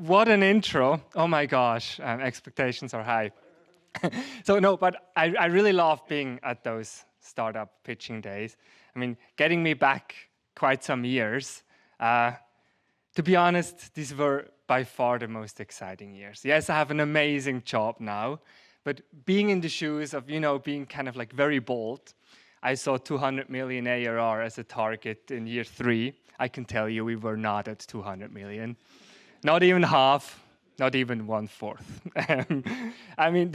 what an intro. Oh my gosh, expectations are high. So no, but I really love being at those startup pitching days. I mean, getting me back quite some years. To be honest, these were by far the most exciting years. Yes, I have an amazing job now, but being in the shoes of, being kind of like very bold, I saw 200 million ARR as a target in year 3. I can tell you we were not at 200 million. Not even half, not even 1/4. I mean,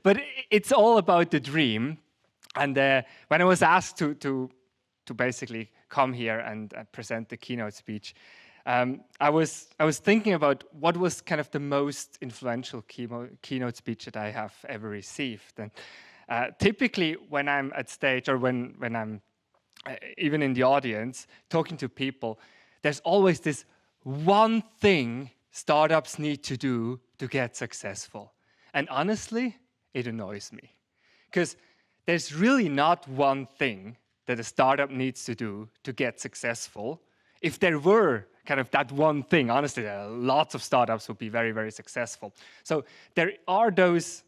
but it's all about the dream. And when I was asked to basically come here and present the keynote speech, I was thinking about what was kind of the most influential keynote speech that I have ever received. And typically, when I'm at stage or when I'm even in the audience talking to people, there's always this one thing startups need to do to get successful. And honestly, it annoys me because there's really not one thing that a startup needs to do to get successful. If there were kind of that one thing, honestly, lots of startups would be very, very successful. So there are those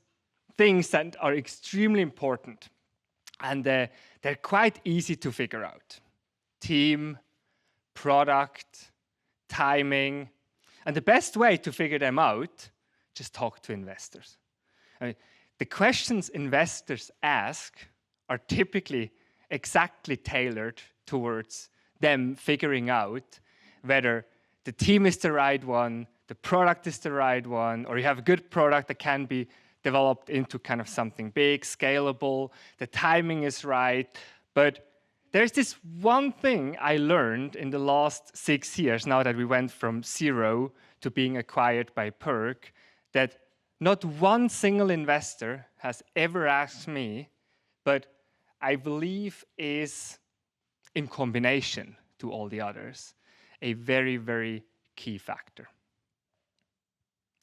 things that are extremely important, and they're quite easy to figure out. Team, product, timing. And the best way to figure them out, just talk to investors. I mean, the questions investors ask are typically exactly tailored towards them figuring out whether the team is the right one, the product is the right one, or you have a good product that can be developed into kind of something big, scalable, the timing is right. But there's this one thing I learned in the last 6 years, now that we went from 0 to being acquired by Perk, that not one single investor has ever asked me, but I believe is in combination to all the others, a very, very key factor.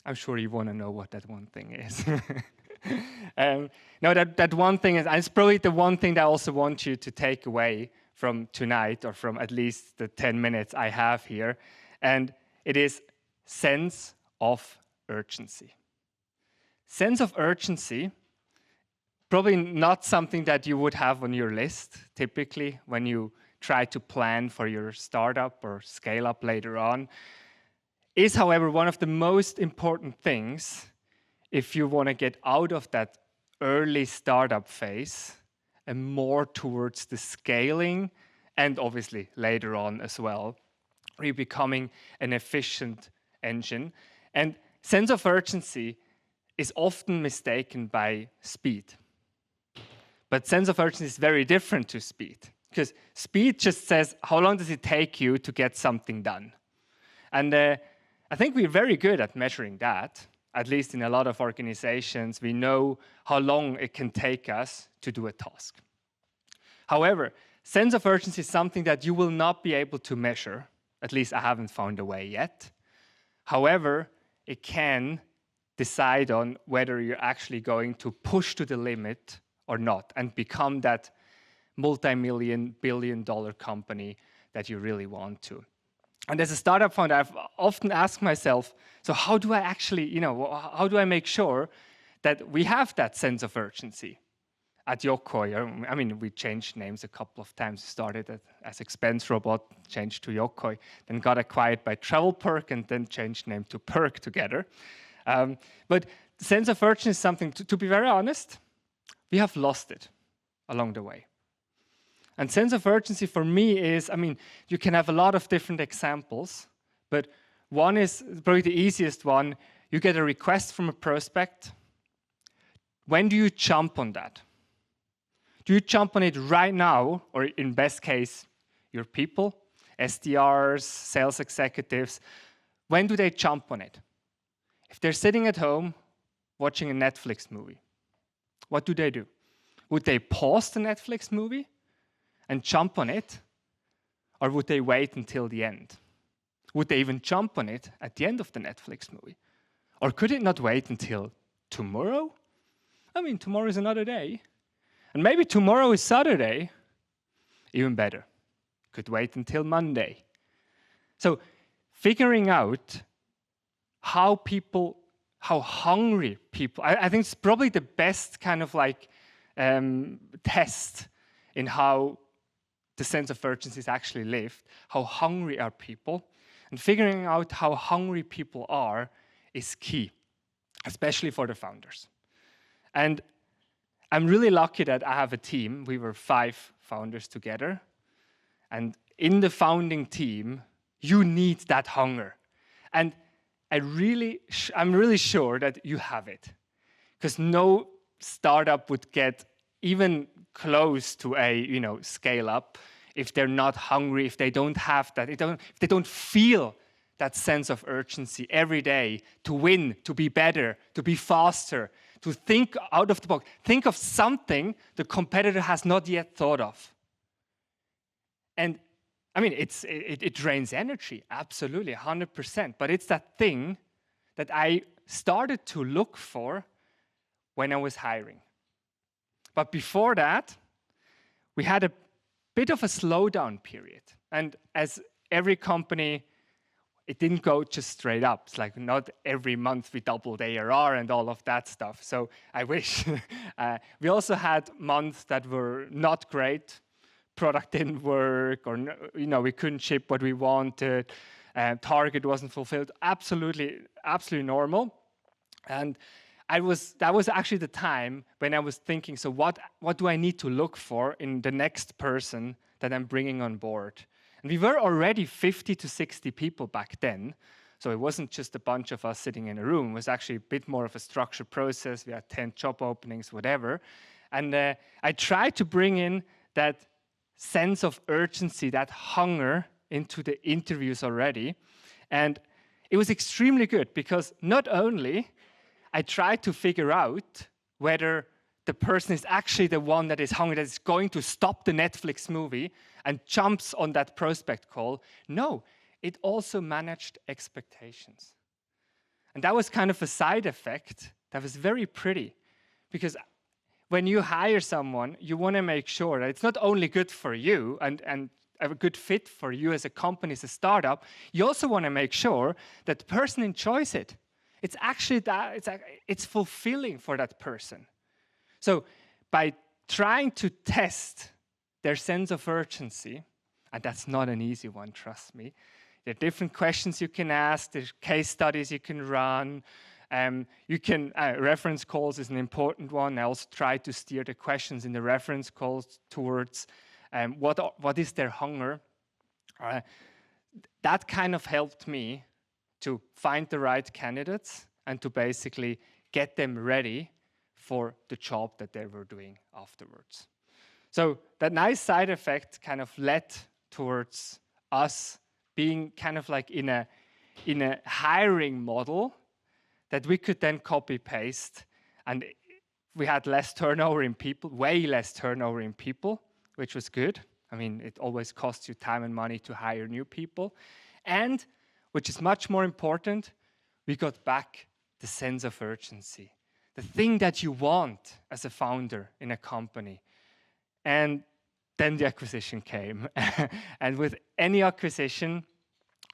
I'm sure you want to know what that one thing is. No, that one thing is, and it's probably the one thing that I also want you to take away from tonight, or from at least the 10 minutes I have here, and it is sense of urgency. Sense of urgency, probably not something that you would have on your list typically when you try to plan for your startup or scale up later on, is, however, one of the most important things if you want to get out of that early startup phase and more towards the scaling, and obviously later on as well, really becoming an efficient engine. And sense of urgency is often mistaken by speed. But sense of urgency is very different to speed, because speed just says, how long does it take you to get something done? And I think we're very good at measuring that. At least in a lot of organizations, we know how long it can take us to do a task. However, sense of urgency is something that you will not be able to measure. At least I haven't found a way yet. However, it can decide on whether you're actually going to push to the limit or not and become that multi-million, billion-dollar company that you really want to. And as a startup founder, I've often asked myself, so how do I actually, how do I make sure that we have that sense of urgency at Yokoy? I mean, we changed names a couple of times. We started as Expense Robot, changed to Yokoy, then got acquired by Travel Perk, and then changed name to Perk together. But the sense of urgency is something, to be very honest, we have lost it along the way. And sense of urgency for me is, I mean, you can have a lot of different examples, but one is probably the easiest one. You get a request from a prospect. When do you jump on that? Do you jump on it right now, or in best case, your people, SDRs, sales executives? When do they jump on it? If they're sitting at home watching a Netflix movie, what do? Would they pause the Netflix movie and jump on it? Or would they wait until the end? Would they even jump on it at the end of the Netflix movie? Or could it not wait until tomorrow? I mean, tomorrow is another day. And maybe tomorrow is Saturday. Even better. Could wait until Monday. So figuring out how hungry people. I think it's probably the best kind of like test in how the sense of urgency is actually lived. How hungry are people? And figuring out how hungry people are is key, especially for the founders. And I'm really lucky that I have a team. We were 5 founders together. And in the founding team, you need that hunger. And I'm really sure that you have it. Because no startup would get even close to a scale up if they're not hungry, if they don't have that, if they don't feel that sense of urgency every day to win, to be better, to be faster, to think out of the box, think of something the competitor has not yet thought of. And I mean, it drains energy, absolutely, 100%. But it's that thing that I started to look for when I was hiring. But before that, we had a bit of a slowdown period. And as every company, it didn't go just straight up. It's like not every month we doubled ARR and all of that stuff. So I wish. We also had months that were not great. Product didn't work, or we couldn't ship what we wanted. Target wasn't fulfilled. Absolutely normal. And that was actually the time when I was thinking, so what do I need to look for in the next person that I'm bringing on board? And we were already 50 to 60 people back then. So it wasn't just a bunch of us sitting in a room. It was actually a bit more of a structured process. We had 10 job openings, whatever. And I tried to bring in that sense of urgency, that hunger into the interviews already. And it was extremely good because not only I tried to figure out whether the person is actually the one that is hungry, that is going to stop the Netflix movie and jumps on that prospect call. No, it also managed expectations. And that was kind of a side effect that was very pretty, because when you hire someone, you want to make sure that it's not only good for you and a good fit for you as a company, as a startup, you also want to make sure that the person enjoys it. It's actually it's fulfilling for that person. So by trying to test their sense of urgency, and that's not an easy one, trust me. There are different questions you can ask, there's case studies you can run. Reference calls is an important one. I also try to steer the questions in the reference calls towards what is their hunger. That kind of helped me to find the right candidates and to basically get them ready for the job that they were doing afterwards. So that nice side effect kind of led towards us being kind of like in a hiring model that we could then copy paste, and we had less turnover in people, way less turnover in people, which was good. I mean, it always costs you time and money to hire new people. And, which is much more important, we got back the sense of urgency, the thing that you want as a founder in a company. And then the acquisition came. And with any acquisition,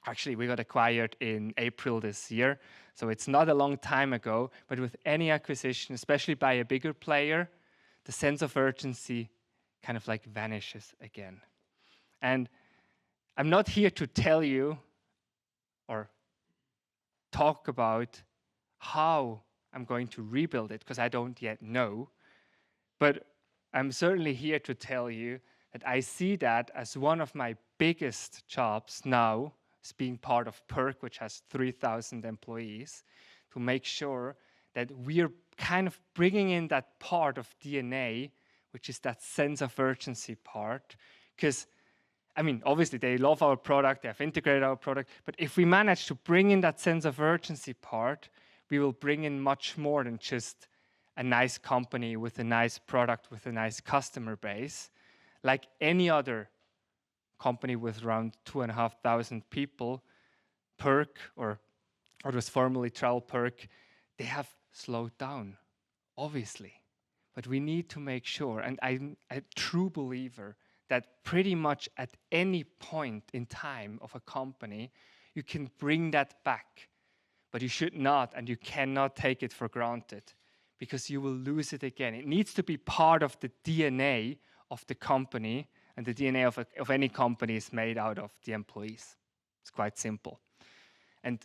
actually, we got acquired in April this year, so it's not a long time ago, but with any acquisition, especially by a bigger player, the sense of urgency kind of like vanishes again. And I'm not here to tell you or talk about how I'm going to rebuild it, because I don't yet know, but I'm certainly here to tell you that I see that as one of my biggest jobs now, as being part of Perk, which has 3,000 employees, to make sure that we're kind of bringing in that part of DNA, which is that sense of urgency part. Because, I mean, obviously they love our product, they have integrated our product, but if we manage to bring in that sense of urgency part, we will bring in much more than just a nice company with a nice product, with a nice customer base. Like any other company with around 2,500 people, Perk, or what was formerly Travel Perk, they have slowed down, obviously. But we need to make sure, and I'm a true believer, that pretty much at any point in time of a company, you can bring that back But you should not and you cannot take it for granted because you will lose it again. It needs to be part of the DNA of the company, and the DNA of any company is made out of the employees. It's quite simple. And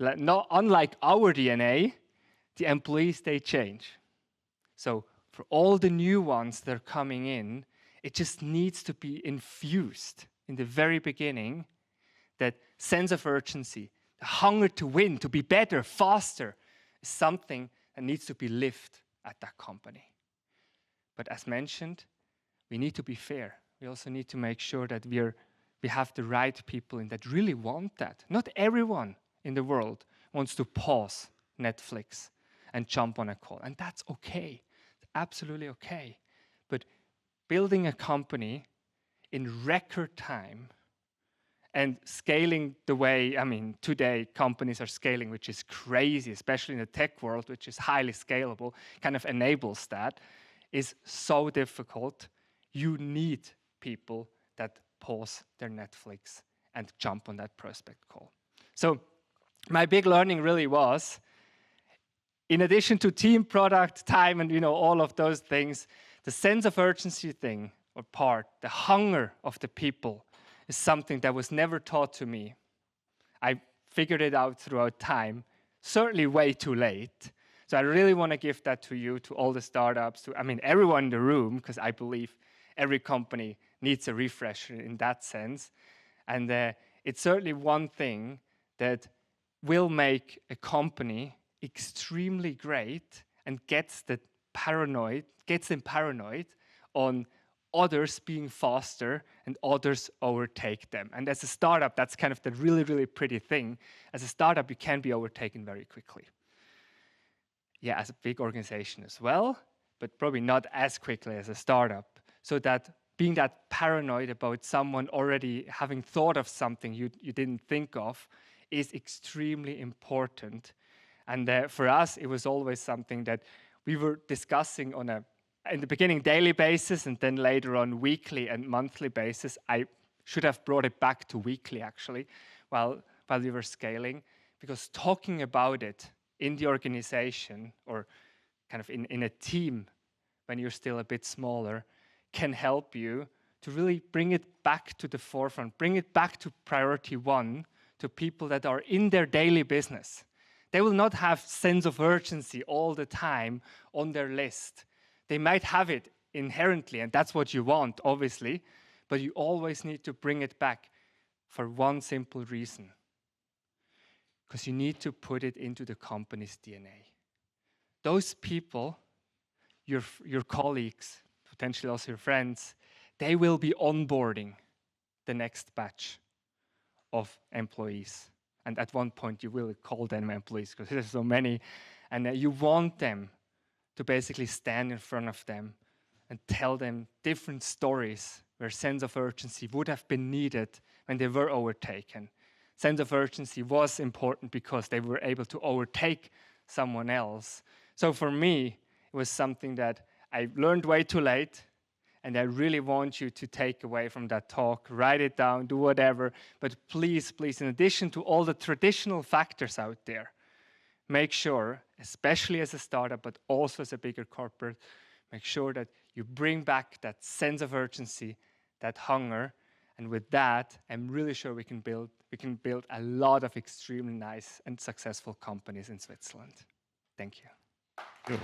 unlike our DNA, the employees, they change. So for all the new ones that are coming in, it just needs to be infused in the very beginning, that sense of urgency, the hunger to win, to be better, faster, is something that needs to be lived at that company. But as mentioned, we need to be fair. We also need to make sure that we have the right people in that really want that. Not everyone in the world wants to pause Netflix and jump on a call, and that's okay. It's absolutely okay. But building a company in record time and scaling the way, today companies are scaling, which is crazy, especially in the tech world, which is highly scalable, kind of enables that, is so difficult. You need people that pause their Netflix and jump on that prospect call. So my big learning really was, in addition to team, product, time, and all of those things, the sense of urgency thing or part, the hunger of the people, is something that was never taught to me. I figured it out throughout time, certainly way too late. So I really want to give that to you, to all the startups, to everyone in the room, because I believe every company needs a refresher in that sense. And it's certainly one thing that will make a company extremely great and gets them paranoid on others being faster and others overtake them. And as a startup, that's kind of the really, really pretty thing. As a startup, you can be overtaken very quickly. Yeah, as a big organization as well, but probably not as quickly as a startup. So that being that paranoid about someone already having thought of something you didn't think of is extremely important. And for us, it was always something that we were discussing on in the beginning, daily basis, and then later on, weekly and monthly basis. I should have brought it back to weekly, actually, while we were scaling, because talking about it in the organization or kind of in a team when you're still a bit smaller can help you to really bring it back to the forefront, bring it back to priority one, to people that are in their daily business. They will not have sense of urgency all the time on their list. They might have it inherently, and that's what you want, obviously, but you always need to bring it back for one simple reason. Because you need to put it into the company's DNA. Those people, your colleagues, potentially also your friends, they will be onboarding the next batch of employees. And at one point, you will call them employees because there's so many. And you want them to basically stand in front of them and tell them different stories where sense of urgency would have been needed when they were overtaken. Sense of urgency was important because they were able to overtake someone else. So for me, it was something that I learned way too late, and I really want you to take away from that talk, write it down, do whatever, but please, in addition to all the traditional factors out there, make sure, especially as a startup, but also as a bigger corporate, make sure that you bring back that sense of urgency, that hunger, and with that, I'm really sure we can build a lot of extremely nice and successful companies in Switzerland. Thank you. Good.